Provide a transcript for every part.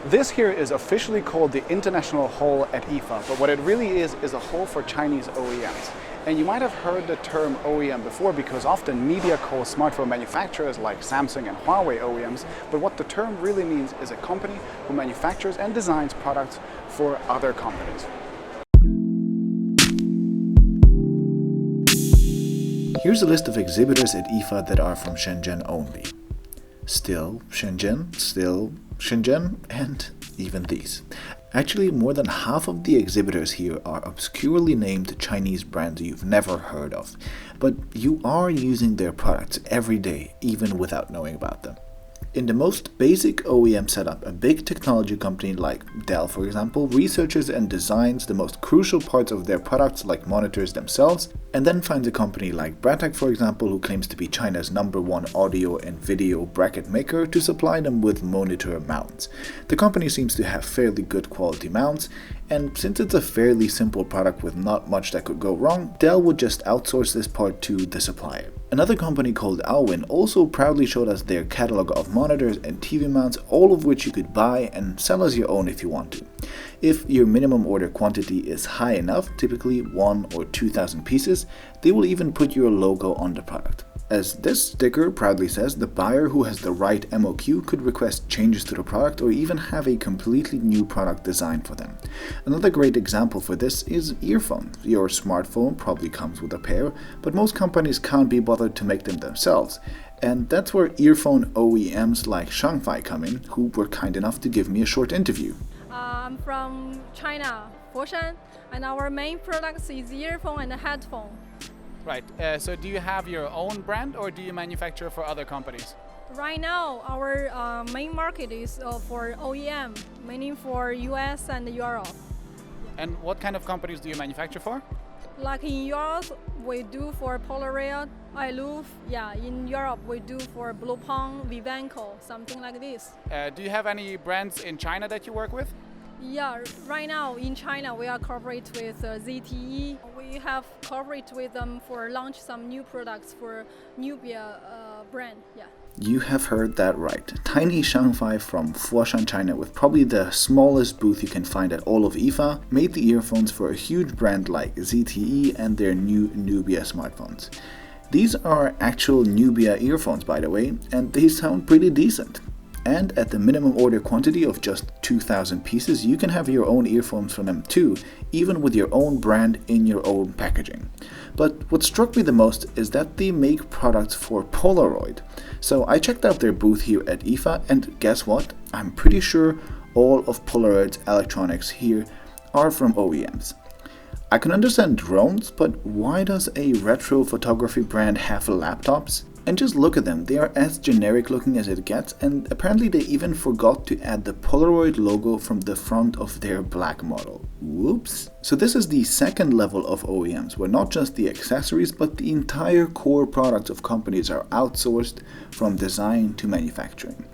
This here is officially called the International Hall at IFA, but what it really is a hall for Chinese OEMs. And you might have heard the term OEM before because often media calls smartphone manufacturers like Samsung and Huawei OEMs, but what the term really means is a company who manufactures and designs products for other companies. Here's a list of exhibitors at IFA that are from Shenzhen only. Still Shenzhen, and even these. Actually, more than half of the exhibitors here are obscurely named Chinese brands you've never heard of, but you are using their products every day, even without knowing about them. In the most basic OEM setup, a big technology company like Dell, for example, researches and designs the most crucial parts of their products like monitors themselves, and then finds a company like Bratek, for example, who claims to be China's #1 audio and video bracket maker to supply them with monitor mounts. The company seems to have fairly good quality mounts, and since it's a fairly simple product with not much that could go wrong, Dell would just outsource this part to the supplier. Another company called Alwyn also proudly showed us their catalog of monitors and TV mounts, all of which you could buy and sell as your own if you want to. If your minimum order quantity is high enough, typically 1,000 or 2,000 pieces, they will even put your logo on the product. As this sticker proudly says, the buyer who has the right MOQ could request changes to the product or even have a completely new product designed for them. Another great example for this is earphones. Your smartphone probably comes with a pair, but most companies can't be bothered to make them themselves. And that's where earphone OEMs like Shangfai come in, who were kind enough to give me a short interview. I'm from China, Foshan, and our main products is earphone and headphone. Right, so do you have your own brand or do you manufacture for other companies? Right now, our main market is for OEM, meaning for US and Europe. And what kind of companies do you manufacture for? Like in Europe, we do for Polaroid, iLoof. Yeah, in Europe, we do for Bluepong, Vivanco, something like this. Do you have any brands in China that you work with? Yeah, right now in China, we are cooperate with ZTE. We have cooperate with them for launch some new products for Nubia brand. Yeah. You have heard that right. Tiny Shangfai from Foshan, China, with probably the smallest booth you can find at all of IFA, made the earphones for a huge brand like ZTE and their new Nubia smartphones. These are actual Nubia earphones, by the way, and they sound pretty decent. And at the minimum order quantity of just 2,000 pieces, you can have your own earphones from them too, even with your own brand in your own packaging. But what struck me the most is that they make products for Polaroid. So I checked out their booth here at IFA, and guess what? I'm pretty sure all of Polaroid's electronics here are from OEMs. I can understand drones, but why does a retro photography brand have laptops? And just look at them, they are as generic looking as it gets, and apparently they even forgot to add the Polaroid logo from the front of their black model. Whoops. So this is the second level of OEMs, where not just the accessories, but the entire core products of companies are outsourced from design to manufacturing.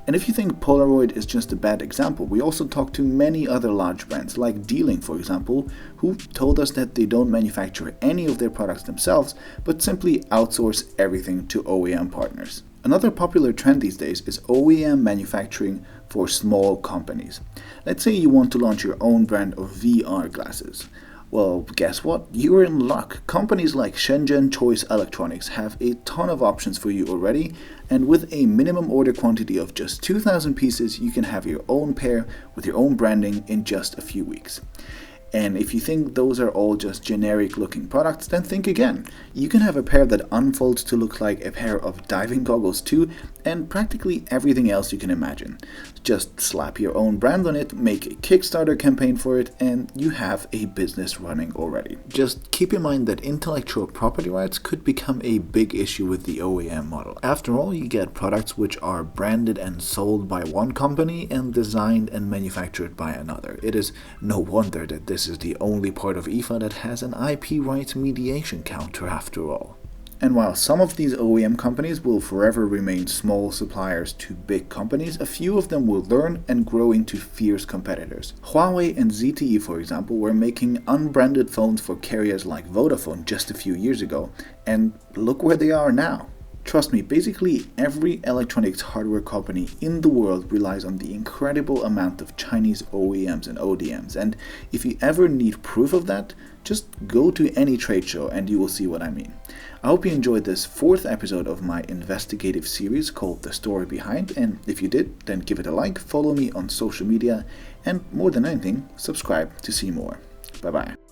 And if you think Polaroid is just a bad example, we also talked to many other large brands, like D-Link for example, who told us that they don't manufacture any of their products themselves, but simply outsource everything to OEM partners. Another popular trend these days is OEM manufacturing for small companies. Let's say you want to launch your own brand of VR glasses. Well, guess what? You're in luck. Companies like Shenzhen Choice Electronics have a ton of options for you already, and with a minimum order quantity of just 2,000 pieces, you can have your own pair with your own branding in just a few weeks. And if you think those are all just generic looking products, then think again. You can have a pair that unfolds to look like a pair of diving goggles too, and practically everything else you can imagine. Just slap your own brand on it, make a Kickstarter campaign for it, and you have a business running already. Just keep in mind that intellectual property rights could become a big issue with the OEM model. After all, you get products which are branded and sold by one company and designed and manufactured by another. It is no wonder that this is the only part of IFA that has an IP rights mediation counter after all. And while some of these OEM companies will forever remain small suppliers to big companies, a few of them will learn and grow into fierce competitors. Huawei and ZTE, for example, were making unbranded phones for carriers like Vodafone just a few years ago, and look where they are now. Trust me, basically every electronics hardware company in the world relies on the incredible amount of Chinese OEMs and ODMs, and if you ever need proof of that, just go to any trade show and you will see what I mean. I hope you enjoyed this 4th episode of my investigative series called The Story Behind, and if you did, then give it a like, follow me on social media, and more than anything, subscribe to see more. Bye bye.